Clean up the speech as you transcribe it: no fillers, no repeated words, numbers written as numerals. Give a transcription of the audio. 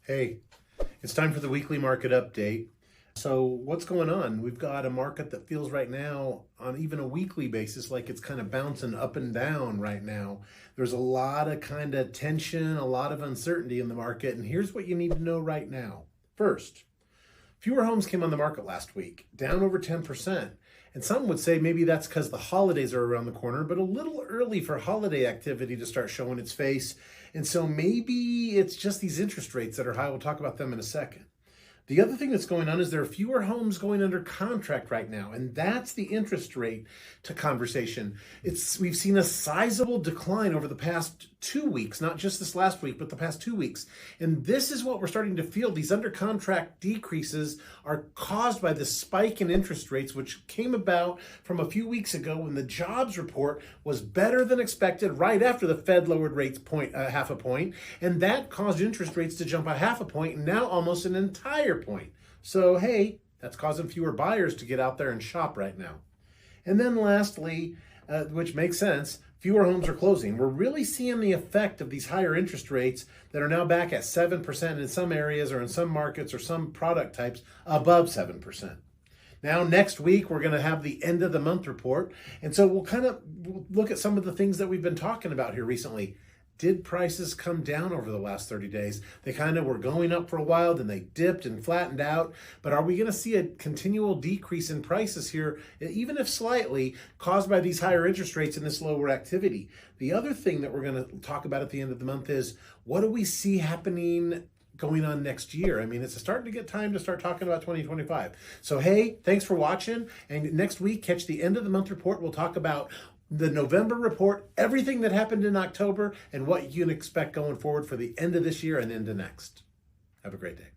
Hey, it's time for the weekly market update. So what's going on? We've got a market that feels right now on even a weekly basis like it's kind of bouncing up and down right now. There's a lot of kind of tension, a lot of uncertainty in the market. And here's what you need to know right now. First, fewer homes came on the market last week, down over 10%. And some would say maybe that's because the holidays are around the corner, but a little early for holiday activity to start showing its face. And so maybe it's just these interest rates that are high. We'll talk about them in a second. The other thing that's going on is there are fewer homes going under contract right now, and that's the interest rate to conversation. We've seen a sizable decline over the past 2 weeks, not just this last week, but the past 2 weeks. And this is what we're starting to feel. These under contract decreases are caused by the spike in interest rates, which came about from a few weeks ago when the jobs report was better than expected right after the Fed lowered rates half a point, and that caused interest rates to jump a half a point, and now almost an entire point. So, hey, that's causing fewer buyers to get out there and shop right now. And then lastly, which makes sense, fewer homes are closing. We're really seeing the effect of these higher interest rates that are now back at 7% in some areas or in some markets or some product types above 7%. Now, next week, we're going to have the end of the month report. And so we'll kind of look at some of the things that we've been talking about here recently. Did prices come down over the last 30 days? They kind of were going up for a while, then they dipped and flattened out. But are we going to see a continual decrease in prices here, even if slightly, caused by these higher interest rates and this lower activity? The other thing that we're going to talk about at the end of the month is, what do we see happening going on next year? I mean, it's starting to get time to start talking about 2025. So, hey, thanks for watching. And next week, catch the end of the month report. We'll talk about the November report, everything that happened in October, and what you can expect going forward for the end of this year and into next. Have a great day.